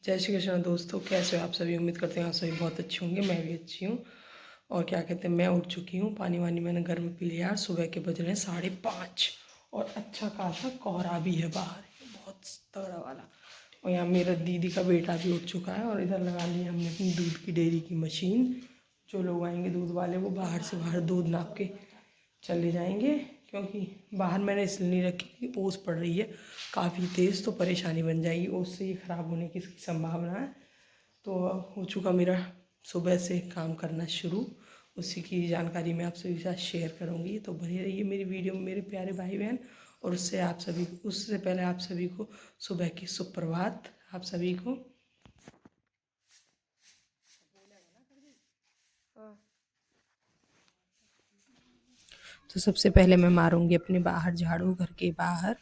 जय श्री कृष्ण दोस्तों, कैसे हो आप सभी। उम्मीद करते हैं आप सभी बहुत अच्छे होंगे। मैं भी अच्छी हूँ। और क्या कहते हैं, मैं उठ चुकी हूँ। पानी वानी मैंने घर में पी लिया। सुबह के बज रहे हैं 5:30 और अच्छा खासा कोहरा भी है बाहर, बहुत तगड़ा वाला। और यहाँ मेरा दीदी का बेटा भी उठ चुका है। और इधर लगा ली हमने अपनी दूध की डेयरी की मशीन। जो लोग आएंगे दूध वाले, वो बाहर से बाहर दूध नाप के चले जाएंगे, क्योंकि बाहर मैंने इसलिए नहीं रखी कि ओस पड़ रही है काफ़ी तेज़, तो परेशानी बन जाएगी। ओस से ये ख़राब होने की संभावना है। तो हो चुका मेरा सुबह से काम करना शुरू। उसी की जानकारी मैं आप सभी के साथ शेयर करूंगी, तो बने रहिए मेरी वीडियो में मेरे प्यारे भाई बहन। और उससे पहले आप सभी को सुबह की सुप्रभात आप सभी को। तो सबसे पहले मैं मारूंगी अपने बाहर झाड़ू, घर के बाहर,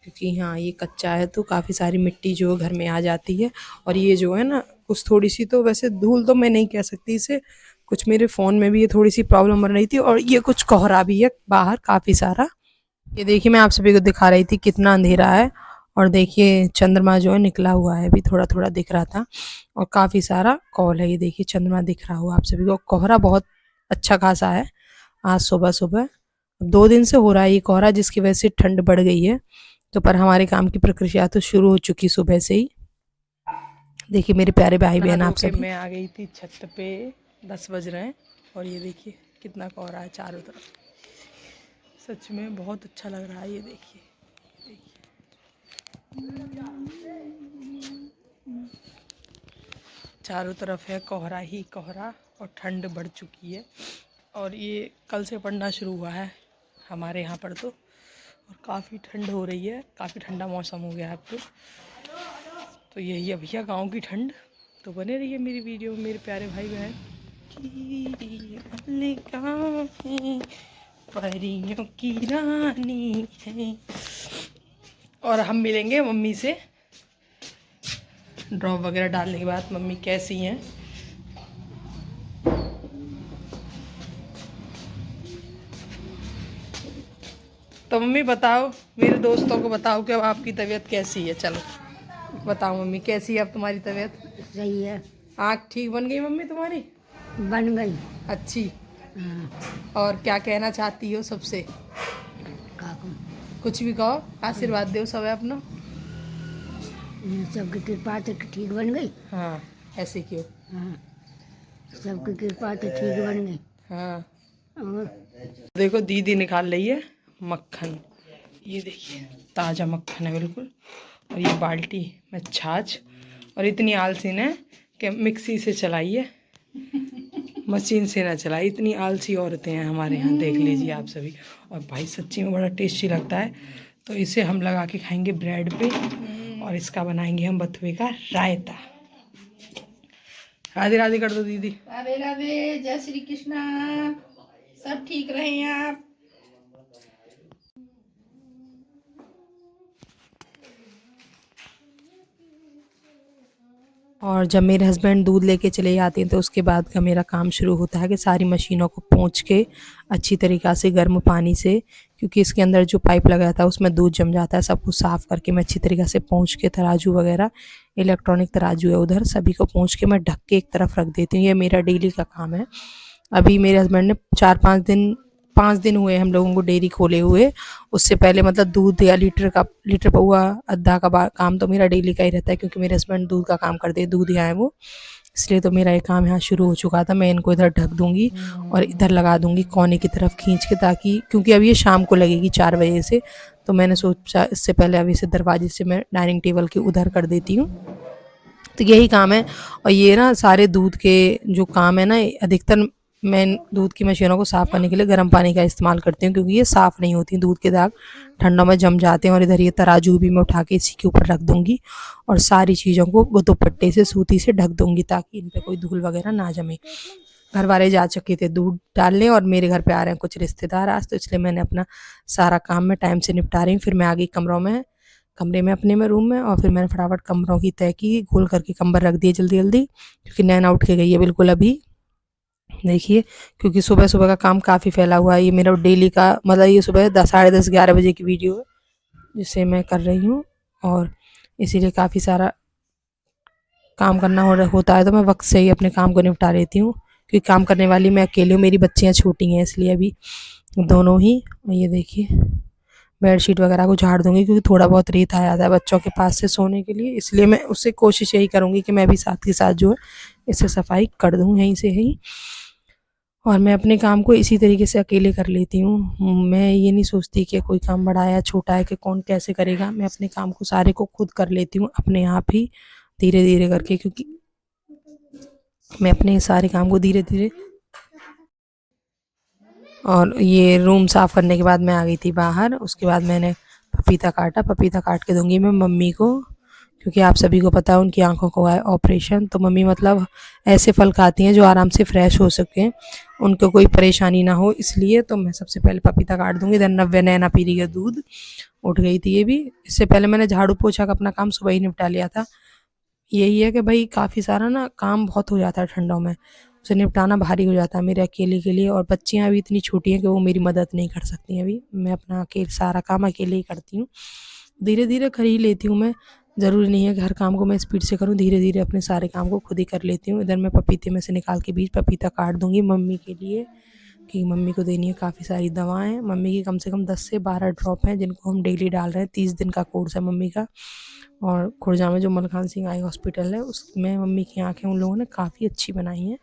क्योंकि हाँ ये कच्चा है तो काफ़ी सारी मिट्टी जो घर में आ जाती है। और ये जो है ना, कुछ थोड़ी सी, तो वैसे धूल तो मैं नहीं कह सकती इसे, कुछ मेरे फ़ोन में भी ये थोड़ी सी प्रॉब्लम बन रही थी। और ये कुछ कोहरा भी है बाहर काफ़ी सारा। ये देखिए, मैं आप सभी को दिखा रही थी कितना अंधेरा है। और देखिए चंद्रमा जो है निकला हुआ है, अभी थोड़ा थोड़ा दिख रहा था। और काफ़ी सारा कॉल है, ये देखिए चंद्रमा दिख रहा हुआ आप सभी को। कोहरा बहुत अच्छा खासा है आज सुबह सुबह। 2 दिन से हो रहा है ये कोहरा, जिसकी वजह से ठंड बढ़ गई है। तो पर हमारे काम की प्रक्रिया तो शुरू हो चुकी सुबह से ही। देखिए मेरे प्यारे भाई बहन आप सब। मैं आ गई थी छत पे, 10 बज रहे हैं। और ये देखिए कितना कोहरा है चारों तरफ। सच में बहुत अच्छा लग रहा है। ये देखिए, चारों तरफ है कोहरा ही कोहरा। और ठंड बढ़ चुकी है। और ये कल से पड़ना शुरू हुआ है हमारे यहाँ पर और काफ़ी ठंड हो रही है, काफ़ी ठंडा मौसम हो गया है अब तो यही है भैया गाँव की ठंड। तो बने रहिए मेरी वीडियो में मेरे प्यारे भाई बहन। परियों की रानी है। और हम मिलेंगे मम्मी से ड्रॉप वगैरह डालने के बाद। मम्मी कैसी हैं? तो मम्मी बताओ, मेरे दोस्तों को बताओ कि अब आपकी तबीयत कैसी है। चलो बताओ मम्मी, कैसी है अब तुम्हारी तबीयत? सही है। आँख ठीक बन गई मम्मी तुम्हारी? बन गई। अच्छी। हाँ। और क्या कहना चाहती हो सबसे? काकू कुछ भी कहो, आशीर्वाद दो सब अपना। सबकी कृपा से ठीक बन गई। हाँ, ऐसे क्यों? हाँ, सबकी कृपा से ठीक बन गई। हाँ। और देखो दीदी निकाल रही है मक्खन। ये देखिए ताज़ा मक्खन है बिल्कुल। और ये बाल्टी में छाछ। और इतनी आलसी ने कि मिक्सी से चलाई है, मशीन से ना चलाई। इतनी आलसी औरतें हैं हमारे यहाँ, देख लीजिए आप सभी। और भाई सच्ची में बड़ा टेस्टी लगता है। तो इसे हम लगा के खाएंगे ब्रेड पे। और इसका बनाएंगे हम बथुए का रायता। राधे राधे कर दो दीदी। राधे राधे, जय श्री कृष्णा। सब ठीक रहे आप। और जब मेरे हस्बैंड दूध लेके चले जाते हैं तो उसके बाद का मेरा काम शुरू होता है कि सारी मशीनों को पोंछ के अच्छी तरीक़ा से गर्म पानी से, क्योंकि इसके अंदर जो पाइप लगा था उसमें दूध जम जाता है, सब कुछ साफ़ करके मैं अच्छी तरीक़ा से पोंछ के, तराजू वगैरह, इलेक्ट्रॉनिक तराजू है उधर, सभी को पोंछ के मैं ढक के एक तरफ रख देती हूँ। ये मेरा डेली का काम है। अभी मेरे हस्बैंड ने 5 दिन हुए हम लोगों को डेयरी खोले हुए। उससे पहले मतलब दूध या लीटर पौआ अद्धा का काम तो मेरा डेली का ही रहता है, क्योंकि मेरे हस्बैंड दूध का काम करते हैं, दूध यहाँ है वो। इसलिए तो मेरा ये काम यहाँ शुरू हो चुका था। मैं इनको इधर ढक दूंगी और इधर लगा दूंगी कोने की तरफ खींच के, ताकि क्योंकि अब ये शाम को लगेगी 4 बजे से, तो मैंने सोचा इससे पहले अभी से दरवाजे से मैं डाइनिंग टेबल के उधर कर देती हूँ। तो यही काम है। और ये ना सारे दूध के जो काम है ना, अधिकतर मैं दूध की मशीनों को साफ़ करने के लिए गर्म पानी का इस्तेमाल करती हूँ, क्योंकि ये साफ़ नहीं होती, दूध के दाग ठंडों में जम जाते हैं। और इधर ये तराजू भी मैं उठा के इसी के ऊपर रख दूँगी। और सारी चीज़ों को दुपट्टे से, सूती से ढक दूँगी, ताकि इन पर कोई धूल वगैरह ना जमे। घर वाले जा चुके थे दूध डालने, और मेरे घर पे आ रहे हैं कुछ रिश्तेदार आज, तो इसलिए मैंने अपना सारा काम मैं टाइम से निपटा रही हूँ। फिर मैं आ गई कमरे में अपने में, रूम में। और फिर मैंने फटाफट कमरों की तय की, खोल करके कंबल रख दिए जल्दी जल्दी, क्योंकि नैना उठ के गई है बिल्कुल अभी। देखिए, क्योंकि सुबह सुबह का काम काफ़ी फैला हुआ है। ये मेरा डेली का मतलब ये सुबह 10, 10:30, 11 बजे की वीडियो है जिसे मैं कर रही हूँ। और इसीलिए काफ़ी सारा काम करना होता है तो मैं वक्त से ही अपने काम को निपटा लेती हूँ, क्योंकि काम करने वाली मैं अकेली हूँ, मेरी बच्चियाँ छोटी हैं इसलिए अभी दोनों ही। ये देखिए बेडशीट वगैरह को झाड़ दूंगी, क्योंकि थोड़ा बहुत रेत आ जाता है बच्चों के पास से सोने के लिए, इसलिए मैं उससे कोशिश यही करूँगी कि मैं भी साथ के साथ जो है इससे सफाई कर दूँ यहीं से ही। और मैं अपने काम को इसी तरीके से अकेले कर लेती हूँ। मैं ये नहीं सोचती कि कोई काम बड़ा है या छोटा है कि कौन कैसे करेगा, मैं अपने काम को सारे को खुद कर लेती हूँ अपने आप ही, धीरे धीरे करके, क्योंकि मैं अपने सारे काम को धीरे धीरे। और ये रूम साफ़ करने के बाद मैं आ गई थी बाहर, उसके बाद मैंने पपीता काटा, पपीता काट के दूंगी मैं मम्मी को, क्योंकि आप सभी को पता है उनकी आंखों को है ऑपरेशन, तो मम्मी मतलब ऐसे फल खाती हैं जो आराम से फ्रेश हो सकें, उनको कोई परेशानी ना हो, इसलिए तो मैं सबसे पहले पपीता काट दूंगी। देन नव्या नैना पी रही है दूध, उठ गई थी ये भी। इससे पहले मैंने झाड़ू पोछा का अपना काम सुबह ही निपटा लिया था। यही है कि भाई काफ़ी सारा ना काम बहुत हो जाता है ठंडों में, उसे निपटाना भारी हो जाता है मेरे अकेले के लिए, और बच्चियाँ अभी इतनी छोटी हैं कि वो मेरी मदद नहीं कर सकती हैं अभी, मैं अपना अकेले सारा काम अकेले ही करती हूँ। धीरे धीरे कर ही लेती हूँ मैं, ज़रूरी नहीं है कि हर काम को मैं स्पीड से करूँ, धीरे धीरे अपने सारे काम को खुद ही कर लेती हूँ। इधर मैं पपीते में से निकाल के बीज पपीता काट दूँगी मम्मी के लिए, कि मम्मी को देनी है काफ़ी सारी दवाएँ। मम्मी की कम से कम 10 से 12 ड्रॉप हैं जिनको हम डेली डाल रहे हैं, 30 दिन का कोर्स है मम्मी का। और खुर्जा में जो मलखान सिंह आई हॉस्पिटल है उसमें मम्मी की आँखें उन लोगों ने काफ़ी अच्छी बनाई हैं,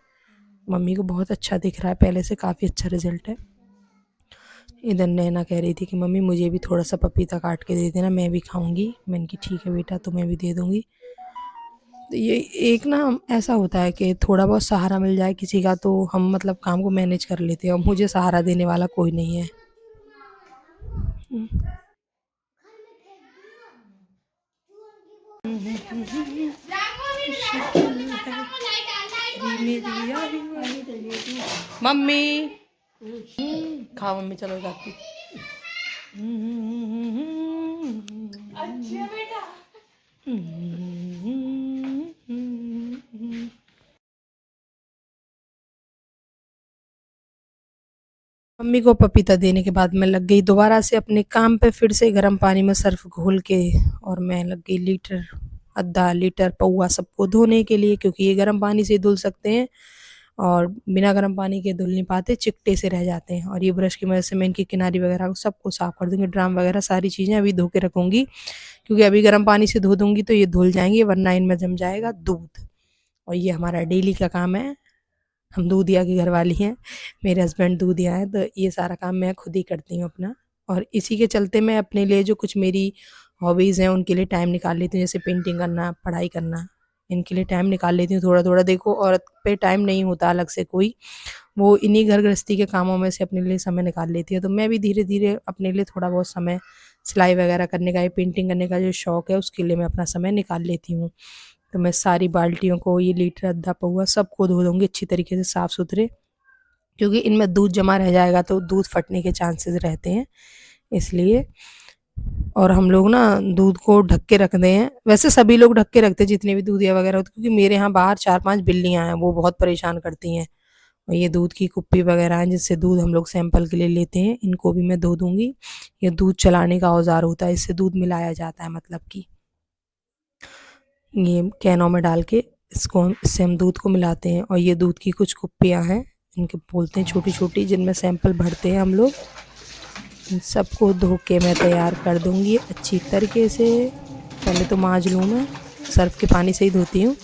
मम्मी को बहुत अच्छा दिख रहा है, पहले से काफ़ी अच्छा रिजल्ट है। इधर नैना कह रही थी कि मम्मी मुझे भी थोड़ा सा पपीता काट के दे देना, मैं भी खाऊंगी। मैंने की ठीक है बेटा, तो मैं भी दे दूंगी। तो ये एक ना ऐसा होता है कि थोड़ा बहुत सहारा मिल जाए किसी का तो हम मतलब काम को मैनेज कर लेते हैं, और मुझे सहारा देने वाला कोई नहीं है। मम्मी खाओ मम्मी, चलो जाती। अच्छा बेटा। मम्मी को पपीता देने के बाद मैं लग गई दोबारा से अपने काम पे, फिर से गर्म पानी में सर्फ घोल के, और मैं लग गई लीटर आधा लीटर पौआ सबको धोने के लिए, क्योंकि ये गर्म पानी से धुल सकते हैं और बिना गर्म पानी के धुल नहीं पाते, चिकटे से रह जाते हैं। और ये ब्रश की मदद से मैं इनकी किनारी वगैरह को सबको साफ कर दूंगी, ड्राम वगैरह सारी चीज़ें अभी धो के रखूंगी, क्योंकि अभी गर्म पानी से धो दूंगी तो ये धुल जाएंगी, वरना इनमें जम जाएगा दूध। और ये हमारा डेली का काम है, हम दूधिया की घरवाली हैं, मेरे हस्बैंड दूधिया हैं, तो ये सारा काम मैं खुद ही करती हूँ अपना। और इसी के चलते मैं अपने लिए जो कुछ मेरी हॉबीज़ हैं उनके लिए टाइम निकाल लेती हूँ, जैसे पेंटिंग करना, पढ़ाई करना, इनके लिए टाइम निकाल लेती हूँ थोड़ा थोड़ा। देखो औरत पे टाइम नहीं होता अलग से कोई, वो इन्हीं घर गृहस्थी के कामों में से अपने लिए समय निकाल लेती है, तो मैं भी धीरे धीरे अपने लिए थोड़ा बहुत समय, सिलाई वगैरह करने का, ये पेंटिंग करने का जो शौक़ है उसके लिए मैं अपना समय निकाल लेती हूँ। तो मैं सारी बाल्टियों को, ये लीटर आधा पौआ सबको धो दूँगी अच्छी तरीके से साफ़ सुथरे, क्योंकि इनमें दूध जमा रह जाएगा तो दूध फटने के चांसेस रहते हैं, इसलिए। और हम लोग ना दूध को ढक के रखते हैं, वैसे सभी लोग ढक के रखते हैं जितने भी दूधिया वगैरह होते हैं, क्योंकि मेरे यहाँ बाहर 4-5 बिल्लियाँ हैं, वो बहुत परेशान करती हैं। और ये दूध की कुप्पी वगैरह हैं जिससे दूध हम लोग सैंपल के लिए लेते हैं, इनको भी मैं धो दूँगी। ये दूध चलाने का औज़ार होता है, इससे दूध मिलाया जाता है, मतलब कि ये कैनों में डाल के इससे हम दूध को मिलाते हैं। और ये दूध की कुछ कुप्पियाँ हैं, इनके बोलते हैं छोटी-छोटी, जिनमें सैंपल भरते हैं हम लोग। इन सबको धो के मैं तैयार कर दूँगी अच्छी तरीके से। पहले तो मांज लूँ मैं, सर्फ़ के पानी से ही धोती हूँ,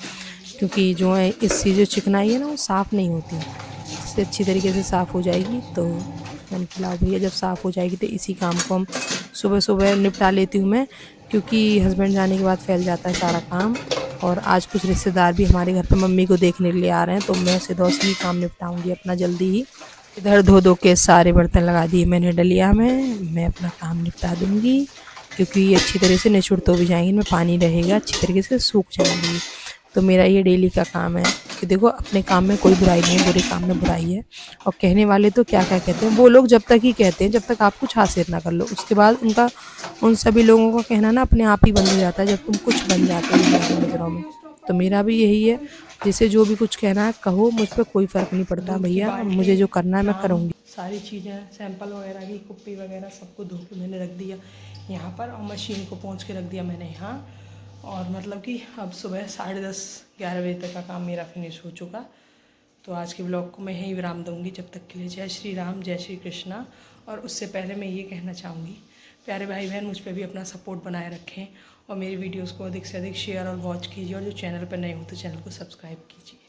क्योंकि जो है इसकी जो चिकनाई है ना वो साफ़ नहीं होती, इससे अच्छी तरीके से साफ़ हो जाएगी। तो मैंने खिलाओ भैया, जब साफ़ हो जाएगी तो इसी काम को हम सुबह सुबह निपटा लेती हूँ मैं, क्योंकि हस्बैंड जाने के बाद फैल जाता है सारा काम। और आज कुछ रिश्तेदार भी हमारे घर पे मम्मी को देखने के लिए आ रहे हैं, तो मैं सीधा से ही काम निपटाऊँगी अपना जल्दी ही। इधर धो धो के सारे बर्तन लगा दिए मैंने डलिया में, मैं अपना काम निपटा दूँगी, क्योंकि ये अच्छी तरह से निचुड़ तो भी जाएंगी, इनमें पानी रहेगा, अच्छी तरीके से सूख जाएंगी। तो मेरा ये डेली का काम है कि देखो अपने काम में कोई बुराई नहीं है, बुरे काम में बुराई है। और कहने वाले तो क्या क्या कहते हैं, वो लोग जब तक ही कहते हैं जब तक आप कुछ हासिल ना कर लो, उसके बाद उनका, उन सभी लोगों का कहना ना अपने आप ही बंद हो जाता है जब तुम कुछ बन जाते हो उनकी नज़रों में। तो मेरा भी यही है, जिसे जो भी कुछ कहना है कहो, मुझ पर कोई फ़र्क नहीं पड़ता भैया, मुझे जो करना है मैं करूँगी। सारी चीज़ें सैंपल वगैरह की कुप्पी वगैरह सबको धो के मैंने रख दिया यहाँ पर, और मशीन को पहुँच के रख दिया मैंने यहाँ। और मतलब कि अब सुबह 10:30-11 बजे तक का काम मेरा फिनिश हो चुका। तो आज के ब्लॉग को मैं यहीं विराम दूँगी। जब तक के लिए जय श्री राम, जय श्री कृष्णा। और उससे पहले मैं ये कहना चाहूँगी, प्यारे भाई बहन मुझ पे भी अपना सपोर्ट बनाए रखें और मेरी वीडियोस को अधिक से अधिक शेयर और वॉच कीजिए, और जो चैनल पर नए हो तो चैनल को सब्सक्राइब कीजिए।